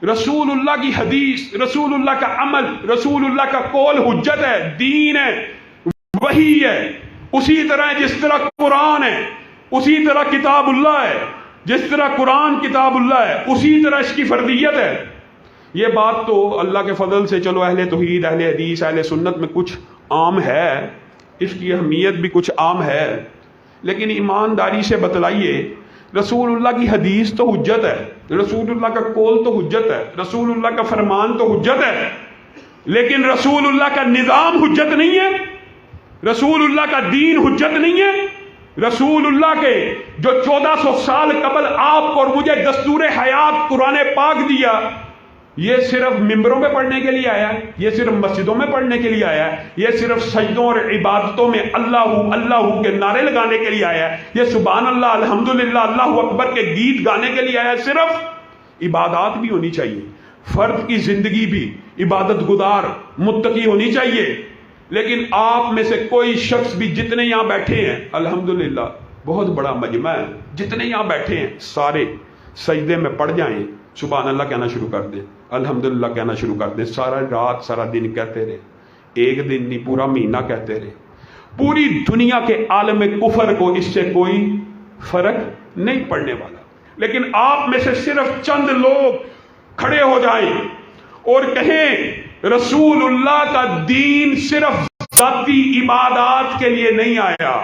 رسول اللہ کی حدیث، رسول اللہ کا عمل، رسول اللہ کا قول حجت ہے، دین ہے، وحی ہے۔ اسی طرح جس طرح قرآن ہے، اسی طرح کتاب اللہ ہے، جس طرح قرآن کتاب اللہ ہے، اسی طرح اس کی فردیت ہے۔ یہ بات تو اللہ کے فضل سے چلو اہل توحید، اہل حدیث، اہل سنت میں کچھ عام ہے، اس کی اہمیت بھی کچھ عام ہے، لیکن ایمانداری سے بتلائیے رسول اللہ کی حدیث تو حجت ہے، رسول اللہ کا قول تو حجت ہے، رسول اللہ کا فرمان تو حجت ہے، لیکن رسول اللہ کا نظام حجت نہیں ہے، رسول اللہ کا دین حجت نہیں ہے۔ رسول اللہ کے جو 1400 سال قبل آپ کو اور مجھے دستور حیات قرآن پاک دیا، یہ صرف ممبروں پہ پڑھنے کے لیے آیا ہے، یہ صرف مسجدوں میں پڑھنے کے لیے آیا ہے، یہ صرف سجدوں اور عبادتوں میں اللہ اللہ کے نعرے لگانے کے لیے آیا ہے، یہ سبحان اللہ الحمدللہ اللہ اکبر کے گیت گانے کے لیے آیا ہے۔ صرف عبادات بھی ہونی چاہیے، فرد کی زندگی بھی عبادت گزار متقی ہونی چاہیے، لیکن آپ میں سے کوئی شخص بھی، جتنے یہاں بیٹھے ہیں الحمدللہ بہت بڑا مجمع ہے، جتنے یہاں بیٹھے ہیں سارے سجدے میں پڑ جائیں، سبحان اللہ کہنا شروع کر دیں، الحمدللہ کہنا شروع کر دیں، سارا رات سارا دن کہتے رہے، ایک دن نہیں پورا مہینہ کہتے رہے، پوری دنیا کے عالم کفر کو اس سے کوئی فرق نہیں پڑنے والا۔ لیکن آپ میں سے صرف چند لوگ کھڑے ہو جائیں اور کہیں رسول اللہ کا دین صرف ذاتی عبادات کے لیے نہیں آیا،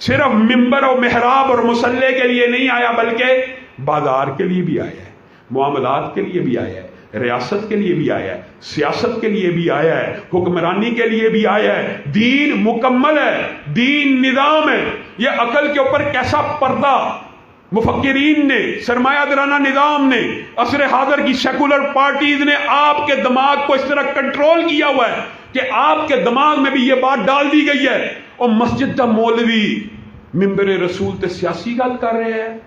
صرف ممبر و محراب اور مصلے کے لیے نہیں آیا، بلکہ بازار کے لیے بھی آیا ہے، معاملات کے لیے بھی آیا ہے، ریاست کے لیے بھی آیا ہے، سیاست کے لیے بھی آیا ہے، حکمرانی کے لیے بھی آیا ہے۔ دین مکمل ہے، دین نظام ہے۔ یہ عقل کے اوپر کیسا پردہ مفکرین نے، سرمایہ دارانہ نظام نے، عصر حاضر کی سیکولر پارٹیز نے آپ کے دماغ کو اس طرح کنٹرول کیا ہوا ہے کہ آپ کے دماغ میں بھی یہ بات ڈال دی گئی ہے، اور مسجد کا مولوی ممبر رسول تے سیاسی گل کر رہے ہیں۔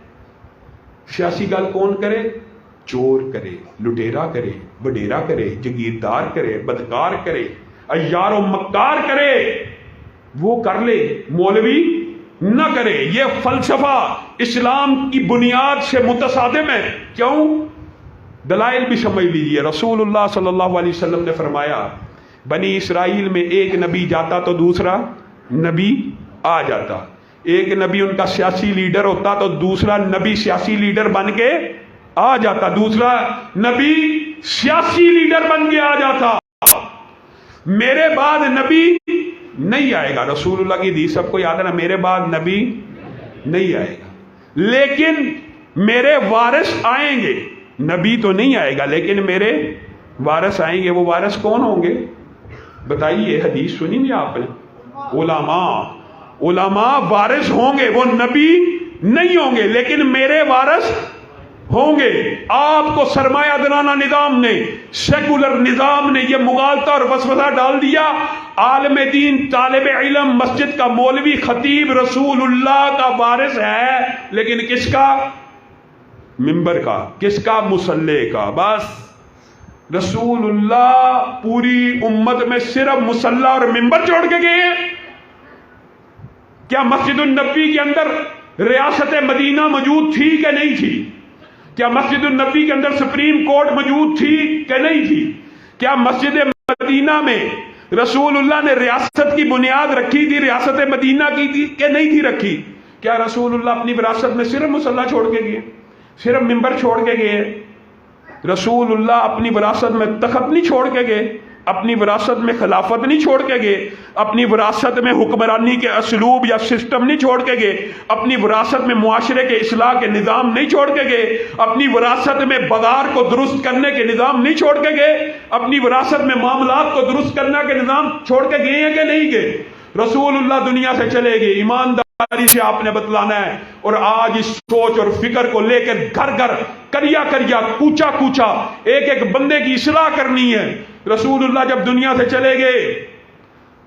سیاسی گل کون کرے؟ چور کرے، لٹیرا کرے، وڈیرا کرے، جگیردار کرے، بدکار کرے، عیار و مکار کرے، وہ کر لے، مولوی نہ کرے۔ یہ فلسفہ اسلام کی بنیاد سے متصادم ہے۔ کیوں؟ دلائل بھی سمجھ لیجیے۔ رسول اللہ صلی اللہ علیہ وسلم نے فرمایا بنی اسرائیل میں ایک نبی جاتا تو دوسرا نبی آ جاتا، ایک نبی ان کا سیاسی لیڈر ہوتا تو دوسرا نبی سیاسی لیڈر بن کے آ جاتا، دوسرا نبی سیاسی لیڈر بن کے آ جاتا۔ میرے بعد نبی نہیں آئے گا، رسول اللہ کی حدیث سب کو یاد ہے نا، میرے بعد نبی نہیں آئے گا، لیکن میرے وارث آئیں گے۔ نبی تو نہیں آئے گا لیکن میرے وارث آئیں گے۔ وہ وارث کون ہوں گے بتائیے؟ حدیث سنی نہیں آپ نے؟ علماء وارث ہوں گے، وہ نبی نہیں ہوں گے لیکن میرے وارث ہوں گے۔ آپ کو سرمایہ دارانہ نظام نے، سیکولر نظام نے یہ مغالطہ اور وسوسہ ڈال دیا، عالم دین، طالب علم، مسجد کا مولوی، خطیب رسول اللہ کا وارث ہے، لیکن کس کا؟ ممبر کا، کس کا؟ مصلی کا۔ بس رسول اللہ پوری امت میں صرف مصلی اور ممبر چھوڑ کے گئے ہیں۔ کیا مسجد النبی کے اندر ریاست مدینہ موجود تھی کہ نہیں تھی؟ کیا مسجد النبی کے اندر سپریم کورٹ موجود تھی کہ نہیں تھی؟ کیا مسجد مدینہ میں رسول اللہ نے ریاست کی بنیاد رکھی تھی، ریاست مدینہ کی تھی کہ نہیں تھی رکھی؟ کیا رسول اللہ اپنی وراثت میں صرف مصلی چھوڑ کے گئے، صرف ممبر چھوڑ کے گئے؟ رسول اللہ اپنی وراثت میں تخت نہیں چھوڑ کے گئے، اپنی وراثت میں خلافت نہیں چھوڑ کے گئے، اپنی وراثت میں حکمرانی کے اسلوب یا سسٹم نہیں چھوڑ کے گئے، اپنی وراثت میں معاشرے کے اصلاح کے نظام نہیں چھوڑ کے گئے، اپنی وراثت میں بازار کو درست کرنے کے نظام نہیں چھوڑ کے گئے، اپنی وراثت میں معاملات کو درست کرنے کے نظام چھوڑ کے گئے ہیں کہ نہیں گئے؟ رسول اللہ دنیا سے چلے گئے، ایمانداری سے آپ نے بتلانا ہے، اور آج اس سوچ اور فکر کو لے کر گھر گھر، کریا کریا، کوچا کوچا ایک ایک بندے کی اصلاح کرنی ہے۔ رسول اللہ جب دنیا سے چلے گئے،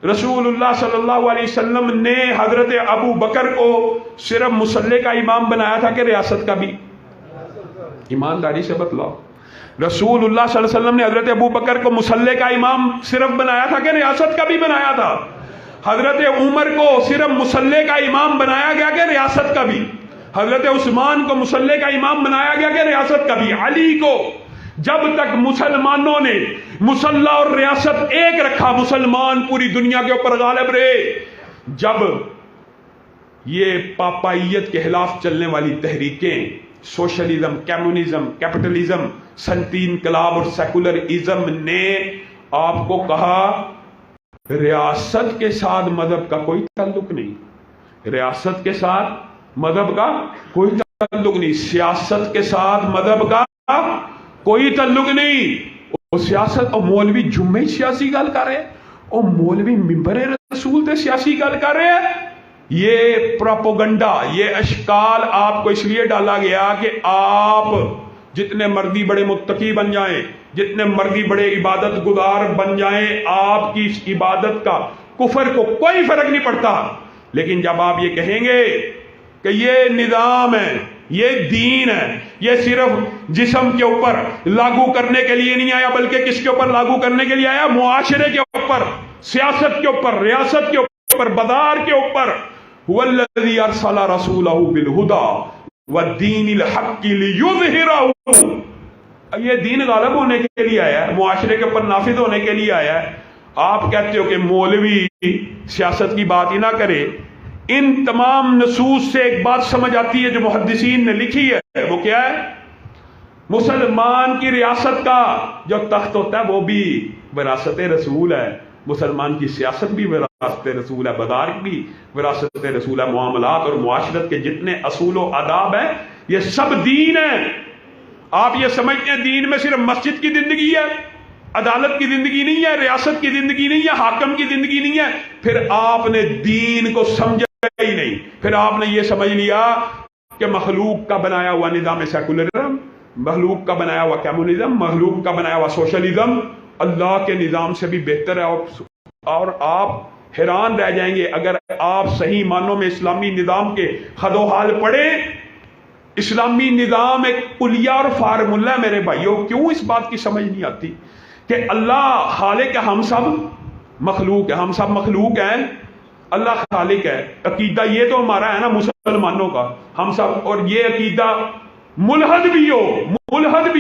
رسول اللہ صلی اللہ علیہ وسلم نے حضرت ابو بکر کو صرف مصلی کا امام بنایا تھا کہ ریاست کا بھی؟ ایمانداری سے بتلاؤ۔ رسول اللہ صلی اللہ علیہ وسلم نے حضرت ابو بکر کو مصلی کا امام صرف بنایا تھا کہ ریاست کا بھی بنایا تھا؟ حضرت عمر کو صرف مصلی کا امام بنایا گیا کہ ریاست کا بھی؟ حضرت عثمان کو مصلی کا امام بنایا گیا کہ ریاست کا بھی؟ علی کو جب تک مسلمانوں نے مسلح اور ریاست ایک رکھا، مسلمان پوری دنیا کے اوپر غالب رہے۔ جب یہ پاپائیت کے خلاف چلنے والی تحریکیں، سوشلزم، کمیونزم، کیپٹلزم، صنعتی انقلاب اور سیکولرزم نے آپ کو کہا ریاست کے ساتھ مذہب کا کوئی تعلق نہیں، ریاست کے ساتھ مذہب کا کوئی تعلق نہیں، سیاست کے ساتھ مذہب کا کوئی تعلق نہیں۔ وہ سیاست اور مولوی جمعے سیاسی گل کر رہے، اور مولوی ممبر رسول تے سیاسی گل کر رہے ہیں۔ یہ پروپیگنڈا، یہ اشکال آپ کو اس لیے ڈالا گیا کہ آپ جتنے مرضی بڑے متقی بن جائیں، جتنے مرضی بڑے عبادت گزار بن جائیں، آپ کی اس عبادت کا کفر کو کوئی فرق نہیں پڑتا۔ لیکن جب آپ یہ کہیں گے کہ یہ نظام ہے، یہ دین ہے، یہ صرف جسم کے اوپر لاگو کرنے کے لیے نہیں آیا، بلکہ کس کے اوپر لاگو کرنے کے لیے آیا؟ معاشرے کے اوپر، سیاست کے اوپر، ریاست کے اوپر، بازار کے اوپر۔ هو الذي ارسل رسوله بالهدى والدين الحق ليظهره، یہ دین غالب ہونے کے لیے آیا ہے، معاشرے کے اوپر نافذ ہونے کے لیے آیا ہے۔ آپ کہتے ہو کہ مولوی سیاست کی بات ہی نہ کرے۔ ان تمام نصوص سے ایک بات سمجھ آتی ہے جو محدثین نے لکھی ہے، وہ کیا ہے؟ مسلمان کی ریاست کا جو تخت ہوتا ہے وہ بھی وراثت رسول ہے، مسلمان کی سیاست بھی وراثت رسول ہے، بازار بھی وراثت رسول ہے، معاملات اور معاشرت کے جتنے اصول و آداب ہیں یہ سب دین ہے۔ آپ یہ سمجھتے ہیں دین میں صرف مسجد کی زندگی ہے، عدالت کی زندگی نہیں ہے، ریاست کی زندگی نہیں ہے، حاکم کی زندگی نہیں ہے، پھر آپ نے دین کو سمجھا ہی نہیں۔ پھر آپ نے یہ سمجھ لیا کہ مخلوق کا بنایا ہوا نظام سیکولرزم، مخلوق کا بنایا ہوا کمیونزم، مخلوق کا بنایا ہوا سوشلزم اللہ کے نظام سے بھی بہتر ہے، اور آپ حیران رہ جائیں گے اگر آپ صحیح معنوں میں اسلامی نظام کے خد و حال پڑھیں۔ اسلامی نظام ایک کلیہ اور فارمولہ ہے میرے بھائیوں۔ کیوں اس بات کی سمجھ نہیں آتی کہ اللہ خالق ہے، ہم سب مخلوق ہے، ہم سب مخلوق ہیں، اللہ خالق ہے۔ عقیدہ یہ تو ہمارا ہے نا مسلمانوں کا، ہم سب، اور یہ عقیدہ ملحد بھی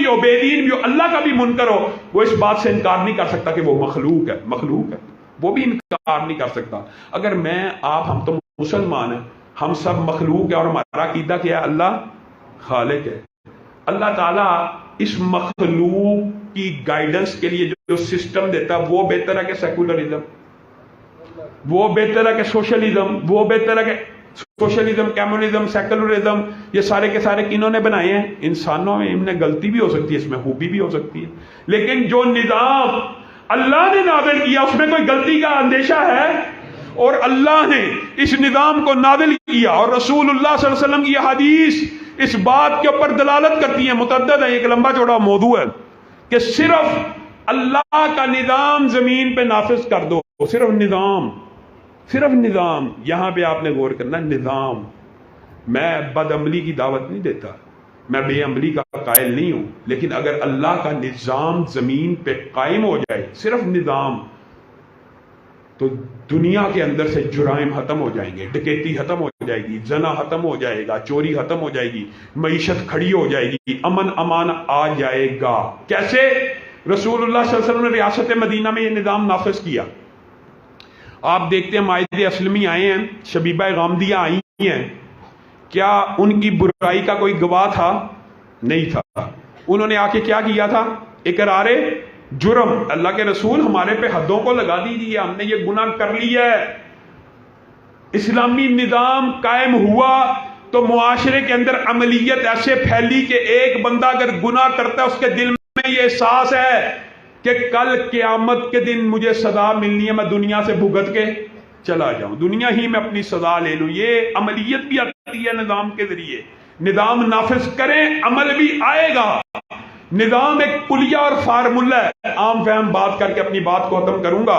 ہو، بے دین بھی ہو، اللہ کا بھی منکر ہو، وہ اس بات سے انکار نہیں کر سکتا کہ وہ مخلوق ہے، وہ بھی انکار نہیں کر سکتا۔ اگر میں، آپ، ہم تو مسلمان ہیں، ہم سب مخلوق ہے، اور ہمارا عقیدہ کیا ہے؟ اللہ خالق ہے۔ اللہ تعالیٰ اس مخلوق کی گائیڈنس کے لیے جو سسٹم دیتا ہے وہ بہتر ہے کہ سیکولرزم، وہ بہتر ہے کہ سوشلزم، وہ بہتر ہے کہ سوشلزم، کمیونزم، سیکولرزم، یہ سارے کے سارے کنہوں نے بنائے ہیں؟ انسانوں میں۔ ان میں غلطی بھی ہو سکتی ہے، اس میں خوبی بھی ہو سکتی ہے، لیکن جو نظام اللہ نے نازل کیا اس میں کوئی غلطی کا اندیشہ ہے؟ اور اللہ نے اس نظام کو نازل کیا، اور رسول اللہ صلی اللہ علیہ وسلم کی حدیث اس بات کے اوپر دلالت کرتی ہے، متعدد ہے، ایک لمبا چوڑا موضوع ہے، کہ صرف اللہ کا نظام زمین پہ نافذ کر دو، صرف نظام، صرف نظام۔ یہاں پہ آپ نے غور کرنا، نظام۔ میں بد عملی کی دعوت نہیں دیتا، میں بے عملی کا قائل نہیں ہوں، لیکن اگر اللہ کا نظام زمین پہ قائم ہو جائے، صرف نظام، تو دنیا کے اندر سے جرائم ختم ہو جائیں گے، ڈکیتی ختم ہو جائے گی، زنا ختم ہو جائے گا، چوری ختم ہو جائے گی، معیشت کھڑی ہو جائے گی، امن امان آ جائے گا۔ کیسے؟ رسول اللہ صلی اللہ علیہ وسلم نے ریاست مدینہ میں یہ نظام نافذ کیا۔ آپ دیکھتے ہیں مائدہ اسلمی آئے ہیں، شبیبہ غامدیہ آئی ہیں، کیا ان کی برائی کا کوئی گواہ تھا؟ نہیں تھا۔ انہوں نے آ کے کیا کیا تھا؟ اقرار جرم، اللہ کے رسول ہمارے پہ حدوں کو لگا دیجیے، ہم نے یہ گناہ کر لیا ہے۔ اسلامی نظام قائم ہوا تو معاشرے کے اندر عملیت ایسے پھیلی کہ ایک بندہ اگر گناہ کرتا ہے اس کے دل میں یہ احساس ہے کہ کل قیامت کے دن مجھے سزا ملنی ہے، میں دنیا سے بھگت کے چلا جاؤں، دنیا ہی میں اپنی سزا لے لوں۔ یہ عملیت بھی آتی ہے نظام کے ذریعے، نظام نافذ کریں، عمل بھی آئے گا۔ نظام ایک کلیہ اور فارمولہ ہے۔ عام فہم بات کر کے اپنی بات کو ختم کروں گا۔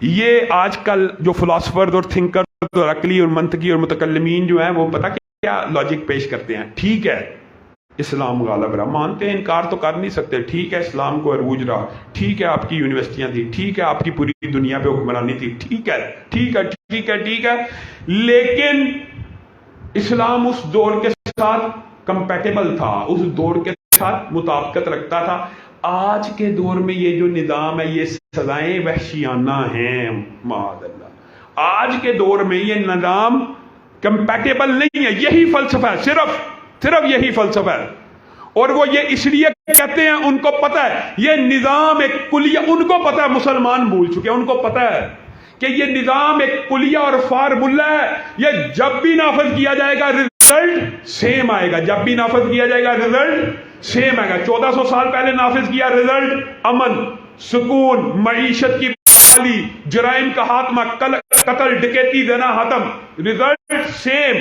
یہ آج کل جو فلاسفرز اور تھنکرز اور عقلی اور منطقی اور متکلمین جو ہیں وہ پتہ کیا لاجک پیش کرتے ہیں؟ ٹھیک ہے اسلام غالب رہا، مانتے ہیں، انکار تو کر نہیں سکتے، ٹھیک ہے اسلام کو عروج رہا، ٹھیک ہے آپ کی یونیورسٹیاں تھی، ٹھیک ہے آپ کی پوری دنیا پہ حکمرانی تھی، ٹھیک ہے ٹھیک ہے ٹھیک ہے ٹھیک ہے، لیکن اسلام اس دور کے ساتھ کمپیٹیبل تھا، اس دور کے ساتھ مطابقت رکھتا تھا. آج کے دور میں یہ جو نظام ہے یہ سزائیں وحشیانہ ہیں معاذ اللہ. آج کے دور میں یہ نظام کمپیٹیبل نہیں ہے. یہی فلسفہ ہے, صرف یہی فلسفہ ہے. اور وہ یہ اس لیے کہتے ہیں, ان کو پتہ ہے یہ نظام ایک کلیہ, ان کو پتہ ہے, مسلمان بھول چکے ہیں, ان کو پتہ ہے کہ یہ نظام ایک کلیہ اور فارمولہ ہے. یہ جب بھی نافذ کیا جائے گا رزلٹ سیم آئے گا. جب بھی نافذ کیا جائے گا رزلٹ سیم آئے گا. 1400 سال پہلے نافذ کیا, رزلٹ امن, سکون, معیشت کی بحالی, جرائم کا خاتمہ, قتل, ڈکیتی, زنا ختم, رزلٹ سیم.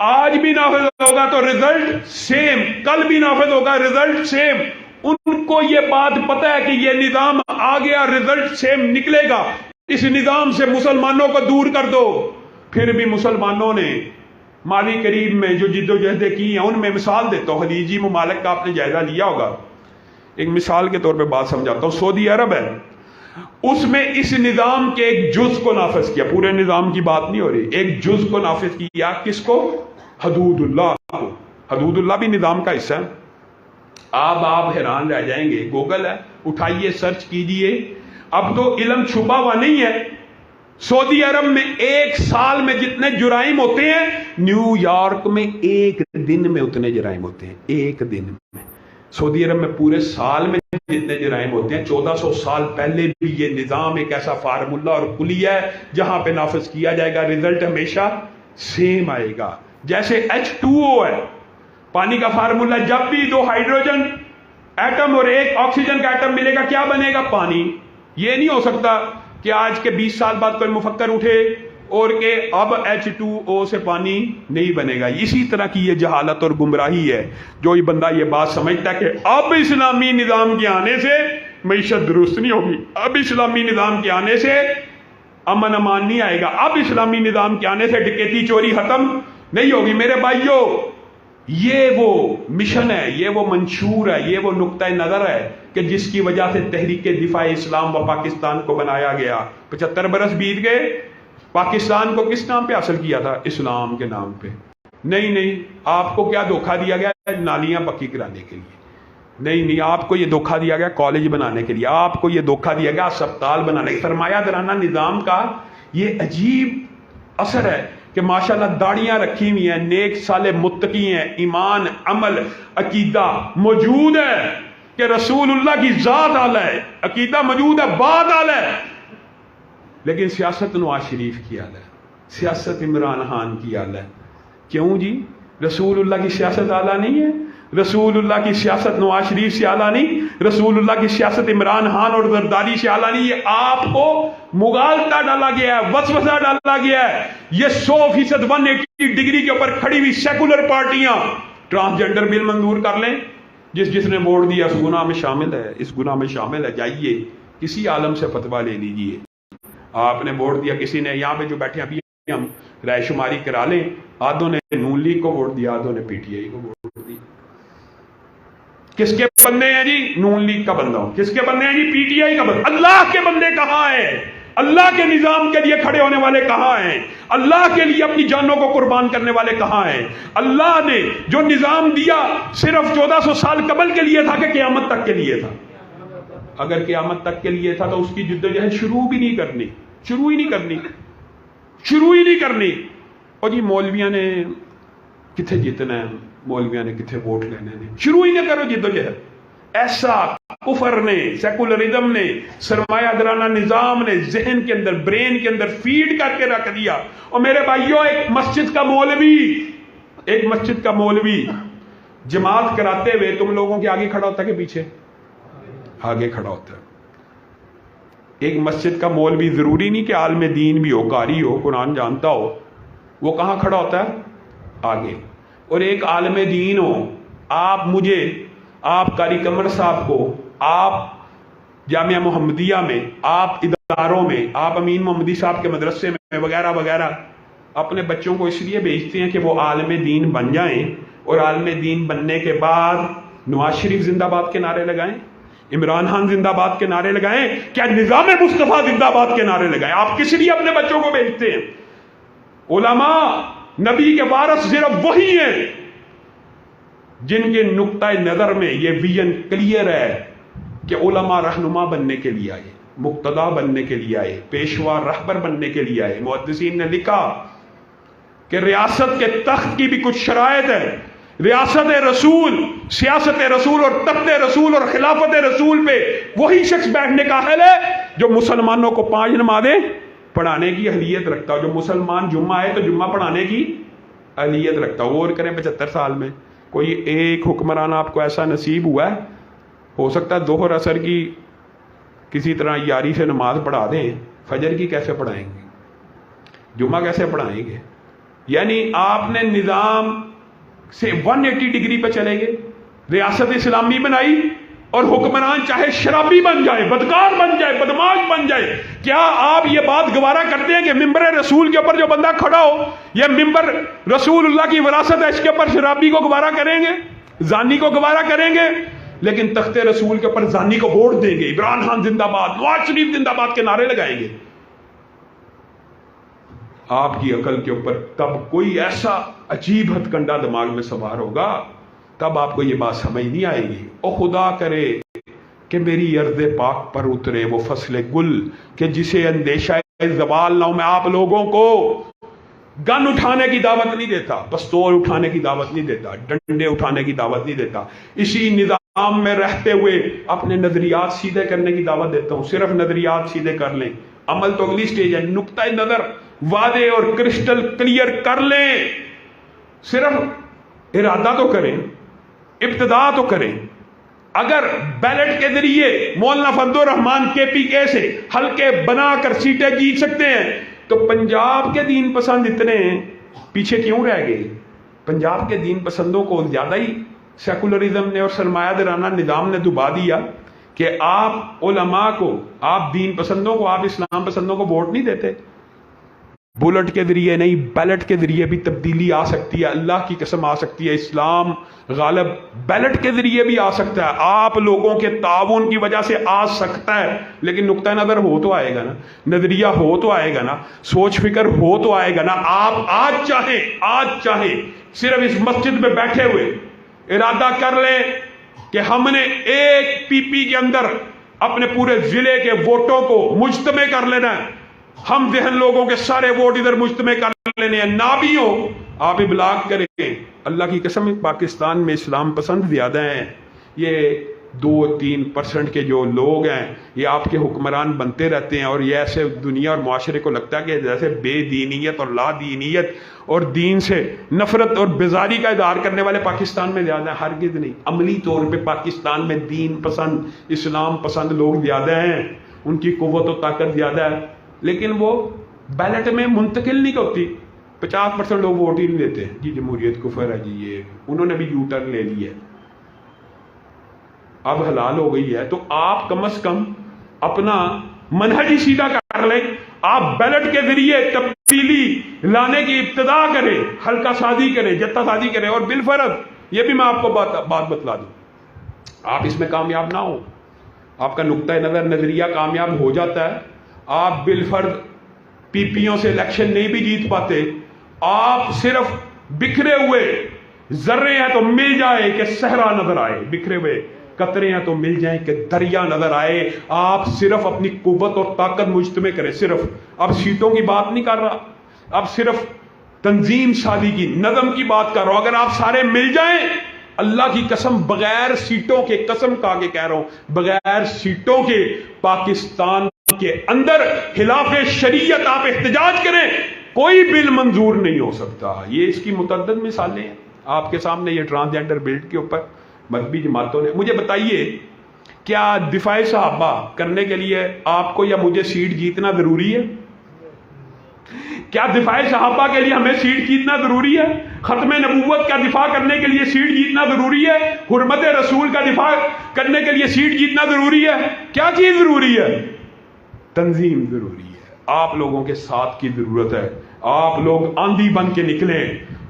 آج بھی نافذ ہوگا تو رزلٹ سیم, کل بھی نافذ ہوگا رزلٹ سیم. ان کو یہ بات پتہ ہے کہ یہ نظام آ گیا, رزلٹ سیم نکلے گا. اس نظام سے مسلمانوں کو دور کر دو. پھر بھی مسلمانوں نے ماضی قریب میں جو جد و جہدیں کی ہیں, ان میں مثال دیتا ہوں. خلیجی ممالک کا آپ نے جائزہ لیا ہوگا. ایک مثال کے طور پہ بات سمجھاتا ہوں. سعودی عرب ہے, اس میں اس نظام کے ایک جز کو نافذ کیا. پورے نظام کی بات نہیں ہو رہی, ایک جز کو نافذ کیا. کس کو؟ حدود اللہ کو. حدود اللہ بھی نظام کا حصہ ہے. آپ حیران رہ جائیں گے. گوگل ہے, اٹھائیے, سرچ کیجئے. اب تو علم چھپا ہوا نہیں ہے. سعودی عرب میں ایک سال میں جتنے جرائم ہوتے ہیں, نیو یارک میں ایک دن میں اتنے جرائم ہوتے ہیں. ایک دن میں. سعودی عرب میں پورے سال میں جتنے جرائم ہوتے ہیں. 1400 سال پہلے بھی یہ نظام ایک ایسا فارمولہ اور کلیہ ہے جہاں پہ نافذ کیا جائے گا رزلٹ ہمیشہ سیم آئے گا. جیسے H2O ہے, پانی کا فارمولہ. جب بھی 2 ہائیڈروجن ایٹم اور 1 آکسیجن کا ایٹم ملے گا کیا بنے گا؟ پانی. یہ نہیں ہو سکتا کہ آج کے 20 سال بعد کوئی مفکر اٹھے اور کہ اب H2O سے پانی نہیں بنے گا. اسی طرح کی یہ جہالت اور گمراہی ہے. جو یہ بندہ یہ بات سمجھتا ہے کہ اب اسلامی نظام کے آنے سے معیشت درست نہیں ہوگی, اب اسلامی نظام کے آنے سے امن امان نہیں آئے گا, اب اسلامی نظام کے آنے سے ڈکیتی چوری ختم نہیں ہوگی. میرے بھائیوں, یہ وہ مشن ہے, یہ وہ منشور ہے, یہ وہ نقطہ نظر ہے کہ جس کی وجہ سے تحریک دفاع اسلام و پاکستان کو بنایا گیا. 75 برس بیت گئے. پاکستان کو کس نام پہ حاصل کیا تھا؟ اسلام کے نام پہ. نہیں, آپ کو کیا دھوکہ دیا گیا؟ نالیاں پکی کرانے کے لیے. نہیں, آپ کو یہ دھوکہ دیا گیا کالج بنانے کے لیے. آپ کو یہ دھوکہ دیا گیا اسپتال بنانے کے. سرمایہ دارانہ نظام کا یہ عجیب اثر ہے کہ ماشاءاللہ داڑیاں رکھی ہوئی ہیں, نیک صالح متقی ہیں, ایمان, عمل, عقیدہ موجود ہے کہ رسول اللہ کی ذات اعلیٰ ہے, عقیدہ موجود ہے, بات اعلیٰ ہے, لیکن سیاست نواز شریف کی اعلیٰ ہے, سیاست عمران خان کی اعلیٰ ہے. کیوں جی؟ رسول اللہ کی سیاست اعلیٰ نہیں ہے؟ رسول اللہ کی سیاست نواز شریف سے اعلیٰ نہیں؟ رسول اللہ کی سیاست عمران خان اور زرداری سے اعلیٰ نہیں؟ یہ آپ کو مغالطہ ڈالا گیا ہے, وسوسہ ڈالا گیا ہے. یہ 100% 180 ڈگری کے اوپر کھڑی ہوئی سیکولر پارٹیاں ٹرانسجنڈر بل منظور کر لیں. جس نے ووٹ دیا اس گناہ میں شامل ہے, اس گناہ میں شامل ہے. جائیے کسی عالم سے فتویٰ لے لیجئے. آپ نے ووٹ دیا, کسی نے, یہاں پہ جو بیٹھے ابھی ہم رائے شماری کرا لیں, آدھوں نے نون لیگ کو ووٹ دیا, آدھوں نے پی ٹی آئی کو ووٹ دیا. کس کے بندے ہیں جی؟ نون لیگ کا بندہ ہوں. کس کے بندے ہیں جی؟ پی ٹی آئی کا بندہ. اللہ کے بندے کہاں ہیں؟ اللہ کے نظام کے لیے کھڑے ہونے والے کہاں ہیں؟ اللہ کے لیے اپنی جانوں کو قربان کرنے والے کہاں ہیں؟ اللہ نے جو نظام دیا صرف 1400 سال قبل کے لیے تھا کہ قیامت تک کے لیے تھا. اگر قیامت تک کے لیے تھا تو اس کی جدوجہد شروع بھی نہیں کرنی, شروع ہی نہیں کرنی. اور جی مولویاں نے کتنے جیتنا ہے, مولویاں نے کتنے ووٹ لینے ہیں, شروع ہی نہ کرو جدوجہد. ایسا کفر نے, سیکولرزم نے, سرمایہ دارانہ نظام نے ذہن کے اندر, برین کے اندر فیڈ کر کے رکھ دیا. اور میرے بھائیوں, ایک مسجد کا مولوی جماعت کراتے ہوئے تم لوگوں کے آگے کھڑا ہوتا ہے کہ پیچھے؟ آگے کھڑا ہوتا ہے. ایک مسجد کا مولوی ضروری نہیں کہ عالم دین بھی ہو, قاری ہو, قرآن جانتا ہو, وہ کہاں کھڑا ہوتا ہے؟ آگے. اور ایک عالم دین ہو, آپ مجھے, آپ قاری قمر صاحب کو, آپ جامعہ محمدیہ میں, آپ اداروں میں, آپ امین محمدی صاحب کے مدرسے میں وغیرہ وغیرہ اپنے بچوں کو اس لیے بھیجتے ہیں کہ وہ عالم دین بن جائیں, اور عالم دین بننے کے بعد نواز شریف زندہ باد کے نعرے لگائیں, عمران خان زندہ باد کے نعرے لگائیں, کیا نظام مصطفیٰ زندہ باد کے نعرے لگائیں. آپ کس لیے اپنے بچوں کو بھیجتے ہیں؟ علماء نبی کے وارث صرف وہی ہیں جن کے نقطۂ نظر میں یہ ویژن کلیئر ہے کہ علماء رہنما بننے کے لیے آئے، مقتدا بننے کے لیے آئے، پیشوا رہبر بننے کے لیے آئے۔ محدثین نے لکھا کہ ریاست کے تخت کی بھی کچھ شرائط ہے۔ ریاست رسول، سیاست رسول اور تخت رسول اور خلافت رسول پہ وہی شخص بیٹھنے کا اہل ہے جو مسلمانوں کو 5 نمازیں پڑھانے کی اہلیت رکھتا ہو۔ جو مسلمان جمعہ آئے تو جمعہ پڑھانے کی اہلیت رکھتا ہو۔ غور کریں 75 سال میں کوئی ایک حکمران آپ کو ایسا نصیب ہوا ہے؟ ہو سکتا ہے ظہر عصر کی کسی طرح یاری سے نماز پڑھا دیں، فجر کی کیسے پڑھائیں گے؟ جمعہ کیسے پڑھائیں گے؟ یعنی آپ نے نظام سے 180 ڈگری پہ چلے گئے، ریاست اسلامی بنائی اور حکمران چاہے شرابی بن جائے، بدکار بن جائے، بدماش بن جائے۔ کیا آپ یہ بات گوارا کرتے ہیں کہ ممبر رسول کے اوپر جو بندہ کھڑا ہو، یہ ممبر رسول اللہ کی وراثت ہے، اس کے اوپر شرابی کو گوارا کریں گے، زانی کو گوارا کریں گے؟ لیکن تخت رسول کے اوپر زانی کو ووٹ دیں گے، عمران خان زندہ باد، نواز شریف زندہ باد کے نعرے لگائیں گے۔ آپ کی عقل کے اوپر تب کوئی ایسا عجیب ہتھ کنڈا دماغ میں سوار ہوگا، تب آپ کو یہ بات سمجھ نہیں آئے گی۔ او خدا کرے کہ میری ارض پاک پر اترے وہ فصل گل کہ جسے اندیشہ زوال نہ ہو۔ میں آپ لوگوں کو گن اٹھانے کی دعوت نہیں دیتا، پستول اٹھانے کی دعوت نہیں دیتا، ڈنڈے اٹھانے کی دعوت نہیں دیتا، اسی نظام میں رہتے ہوئے اپنے نظریات سیدھے کرنے کی دعوت دیتا ہوں۔ صرف نظریات سیدھے کر لیں، عمل تو اگلی سٹیج ہے۔ نقطۂ نظر واضح اور کرسٹل کلیئر کر لیں، صرف ارادہ تو کریں، ابتدا تو کریں۔ اگر بیلٹ کے ذریعے مولانا فضل الرحمان KPK سے حلقے بنا کر سیٹیں جیت سکتے ہیں تو پنجاب کے دین پسند اتنے پیچھے کیوں رہ گئے؟ پنجاب کے دین پسندوں کو زیادہ ہی سیکولرزم نے اور سرمایہ دارانہ نظام نے دبا دیا کہ آپ علماء کو، آپ دین پسندوں کو، آپ اسلام پسندوں کو ووٹ نہیں دیتے۔ بلٹ کے ذریعے نہیں، بیلٹ کے ذریعے بھی تبدیلی آ سکتی ہے، اللہ کی قسم آ سکتی ہے۔ اسلام غالب بیلٹ کے ذریعے بھی آ سکتا ہے، آپ لوگوں کے تعاون کی وجہ سے آ سکتا ہے، لیکن نقطہ نظر ہو تو آئے گا نا، نظریہ ہو تو آئے گا نا، سوچ فکر ہو تو آئے گا نا۔ آپ آج چاہیں صرف اس مسجد میں بیٹھے ہوئے ارادہ کر لیں کہ ہم نے ایک PP کے اندر اپنے پورے ضلع کے ووٹوں کو مجتمع کر لینا ہے، ہم ذہن لوگوں کے سارے ووٹ ادھر مجتمع کر لینے ہیں، نہ بھی ہو آپ ابلاغ کریں۔ اللہ کی قسم پاکستان میں اسلام پسند زیادہ ہیں، یہ 2-3% کے جو لوگ ہیں یہ آپ کے حکمران بنتے رہتے ہیں، اور یہ ایسے دنیا اور معاشرے کو لگتا ہے کہ جیسے بے دینیت اور لا دینیت اور دین سے نفرت اور بیزاری کا اظہار کرنے والے پاکستان میں زیادہ ہیں۔ ہرگز نہیں، عملی طور پہ پاکستان میں دین پسند، اسلام پسند لوگ زیادہ ہیں، ان کی قوت و طاقت زیادہ ہے، لیکن وہ بیلٹ میں منتقل نہیں ہوتی۔ 50% لوگ ووٹ ہی نہیں دیتے، جی جمہوریت کفر ہے، جی یہ انہوں نے بھی یو ٹرن لے لی ہے، اب حلال ہو گئی ہے۔ تو آپ کم از کم اپنا منہج ہی سیدھا کر لیں، آپ بیلٹ کے ذریعے تبدیلی لانے کی ابتدا کریں، حلقہ سازی کریں، جتہ سازی کریں، اور بالفرض یہ بھی میں آپ کو بات بتلا دوں، آپ اس میں کامیاب نہ ہو، آپ کا نقطۂ نظر نظریہ کامیاب ہو جاتا ہے، آپ بالفرض PPوں سے الیکشن نہیں بھی جیت پاتے، آپ صرف بکھرے ہوئے ذرے ہیں تو مل جائے کہ صحرا نظر آئے، بکھرے ہوئے قطرے ہیں تو مل جائیں کہ دریا نظر آئے۔ آپ صرف اپنی قوت اور طاقت مجتمع کریں، صرف اب سیٹوں کی بات نہیں کر رہا، اب صرف تنظیم سازی کی، نظم کی بات کر رہا ہوں۔ اگر آپ سارے مل جائیں، اللہ کی قسم بغیر سیٹوں کے، قسم کھا کے کہہ رہا ہوں، بغیر سیٹوں کے پاکستان کے اندر خلاف شریعت آپ احتجاج کریں، کوئی بل منظور نہیں ہو سکتا۔ یہ اس کی متعدد مثالیں ہیں آپ کے سامنے، یہ ٹرانسجینڈر بل کے اوپر مذہبی جماعتوں نے۔ مجھے بتائیے، کیا دفاع صحابہ کرنے کے لیے آپ کو یا مجھے سیٹ جیتنا ضروری ہے؟ کیا دفاع صحابہ کے لیے ہمیں سیٹ جیتنا ضروری ہے؟ ختم نبوت کا دفاع کرنے کے لیے سیٹ جیتنا ضروری ہے؟ حرمت رسول کا دفاع کرنے کے لیے سیٹ جیتنا ضروری ہے؟ کیا چیز ضروری ہے؟ تنظیم ضروری ہے، آپ لوگوں کے ساتھ کی ضرورت ہے۔ آپ لوگ آندھی بن کے نکلیں،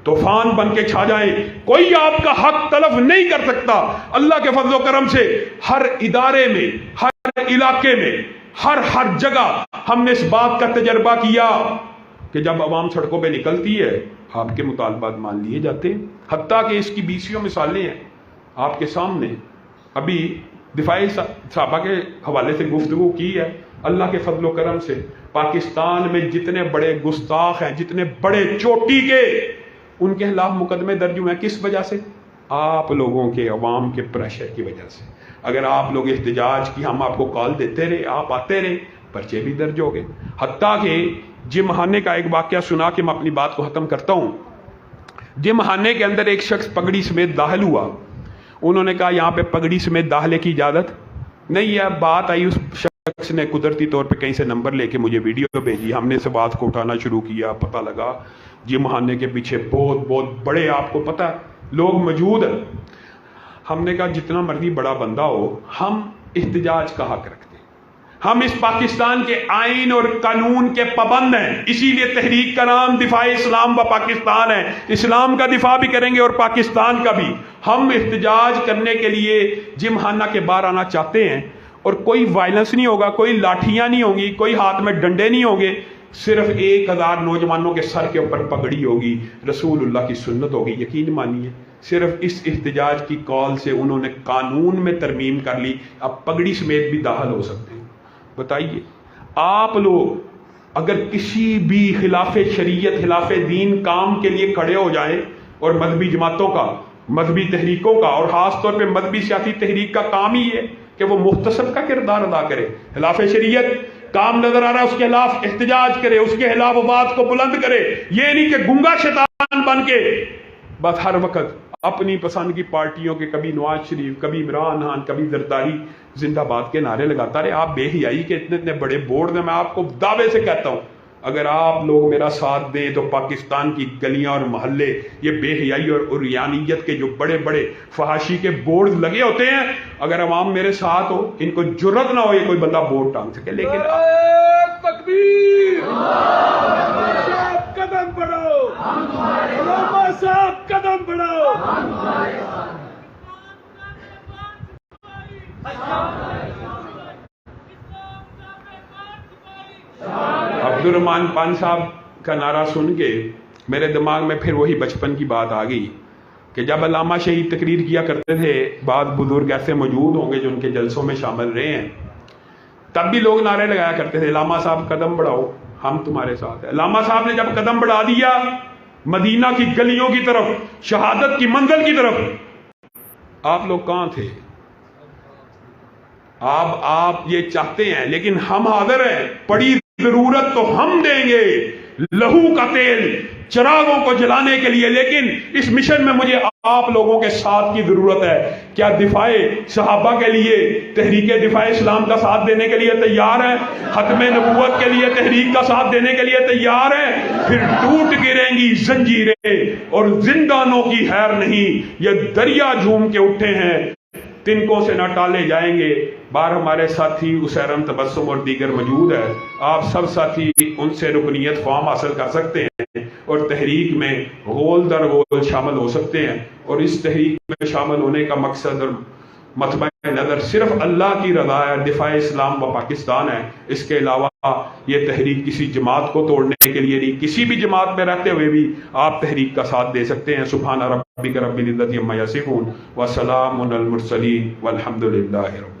طوفان بن کے چھا جائیں، کوئی آپ کا حق تلف نہیں کر سکتا۔ اللہ کے فضل و کرم سے ہر ادارے میں، ہر علاقے میں، ہر جگہ ہم نے اس بات کا تجربہ کیا کہ جب عوام سڑکوں پہ نکلتی ہے آپ کے مطالبات مان لیے جاتے ہیں، حتیٰ کہ اس کی 20 مثالیں ہیں آپ کے سامنے۔ ابھی دفاع صحابہ کے حوالے سے گفتگو کی ہے، اللہ کے فضل و کرم سے پاکستان میں جتنے بڑے گستاخ ہیں، جتنے بڑے چوٹی کے، ان کے خلاف مقدمے درج ہوئے ہیں۔ کس وجہ سے؟ آپ لوگوں کے، عوام کے پریشر کی وجہ سے۔ اگر آپ لوگ احتجاج کی، ہم آپ کو کال دیتے رہے، آپ آتے رہے، پرچے بھی درج ہو گئے۔ حتیٰ کہ جم خانے کا ایک واقعہ سنا کے میں اپنی بات کو ختم کرتا ہوں۔ جم خانے کے اندر ایک شخص پگڑی سمیت داخل ہوا، انہوں نے کہا یہاں پہ پگڑی سمیت داخلے کی اجازت نہیں ہے۔ بات آئی، اس شخص نے قدرتی طور پہ کہیں سے نمبر لے کے مجھے ویڈیو بھیجی، ہم نے اس بات کو اٹھانا شروع کیا، پتہ لگا جم خانے کے پیچھے بہت بہت بڑے، آپ کو پتہ ہے، لوگ موجود ہیں۔ ہم نے کہا جتنا مرضی بڑا بندہ ہو، ہم احتجاج کا حق رکھتے ہیں، ہم اس پاکستان کے آئین اور قانون کے پابند ہیں، اسی لیے تحریک کا نام دفاع اسلام و پاکستان ہے۔ اسلام کا دفاع بھی کریں گے اور پاکستان کا بھی۔ ہم احتجاج کرنے کے لیے جم خانہ کے باہر آنا چاہتے ہیں، اور کوئی وائلنس نہیں ہوگا، کوئی لاٹھیاں نہیں ہوں گی، کوئی ہاتھ میں ڈنڈے نہیں ہوں گے، صرف 1000 نوجوانوں کے سر کے اوپر پگڑی ہوگی، رسول اللہ کی سنت ہوگی۔ یقین مانیے صرف اس احتجاج کی کال سے انہوں نے قانون میں ترمیم کر لی، اب پگڑی سمیت بھی داخل ہو سکتے ہیں۔ بتائیے آپ لوگ اگر کسی بھی خلاف شریعت، خلاف دین کام کے لیے کھڑے ہو جائیں، اور مذہبی جماعتوں کا، مذہبی تحریکوں کا، اور خاص طور پہ مذہبی سیاسی تحریک کا کام ہی ہے کہ وہ مختصر کا کردار ادا کرے، خلاف شریعت کام نظر آ رہا ہے اس کے خلاف احتجاج کرے، اس کے خلاف آواز کو بلند کرے، یہ نہیں کہ گنگا شیطان بن کے بس ہر وقت اپنی پسند کی پارٹیوں کے، کبھی نواز شریف، کبھی عمران خان، کبھی زرداری زندہ باد کے نعرے لگاتا رہے۔ آپ بے حیائی کے اتنے بڑے بورڈ ہیں، میں آپ کو دعوے سے کہتا ہوں اگر آپ لوگ میرا ساتھ دیں تو پاکستان کی گلیاں اور محلے یہ بے حیائی اور عریانیت کے جو بڑے بڑے فحاشی کے بورڈ لگے ہوتے ہیں، اگر عوام میرے ساتھ ہو، ان کو جرت نہ ہو یہ کوئی بندہ بورڈ ٹانگ سکے، لیکن تکبیر، صاحب قدم بڑھاؤ، علماء صاحب قدم بڑھاؤ۔ عبدالرحمان پان صاحب کا نعرہ سن کے میرے دماغ میں پھر وہی بچپن کی بات آ گئی کہ جب علامہ شہید تقریر کیا کرتے تھے، بعض بزرگ ایسے موجود ہوں گے جو ان کے جلسوں میں شامل رہے ہیں، تب بھی لوگ نعرے لگایا کرتے تھے علامہ صاحب قدم بڑھاؤ، ہم تمہارے ساتھ ہیں۔ علامہ صاحب نے جب قدم بڑھا دیا مدینہ کی گلیوں کی طرف، شہادت کی منزل کی طرف، آپ لوگ کہاں تھے؟ آپ یہ چاہتے ہیں، لیکن ہم حاضر ہیں، پڑی ضرورت تو ہم دیں گے لہو کا تیل چراغوں کو جلانے کے لیے، لیکن اس مشن میں مجھے آپ لوگوں کے ساتھ کی ضرورت ہے۔ کیا دفاع صحابہ کے لیے، تحریک دفاع اسلام کا ساتھ دینے کے لیے تیار ہے؟ ختم نبوت کے لیے تحریک کا ساتھ دینے کے لیے تیار ہے؟ پھر ٹوٹ گریں گی زنجیریں اور زندانوں کی خیر نہیں، یہ دریا جھوم کے اٹھے ہیں، تنکوں سے نہ ٹالے جائیں گے۔ بار ہمارے ساتھی اسیرم تبسم اور دیگر موجود ہے، آپ سب ساتھی ان سے رکنیت فارم حاصل کر سکتے ہیں اور تحریک میں غول در غول شامل ہو سکتے ہیں، اور اس تحریک میں شامل ہونے کا مقصد اور مطمع نظر صرف اللہ کی رضا ہے، دفاع اسلام و پاکستان ہے۔ اس کے علاوہ یہ تحریک کسی جماعت کو توڑنے کے لیے نہیں، کسی بھی جماعت میں رہتے ہوئے بھی آپ تحریک کا ساتھ دے سکتے ہیں۔ سبحان ربک رب العزت عما یصفون وسلام علی المرسلین والحمد للہ رب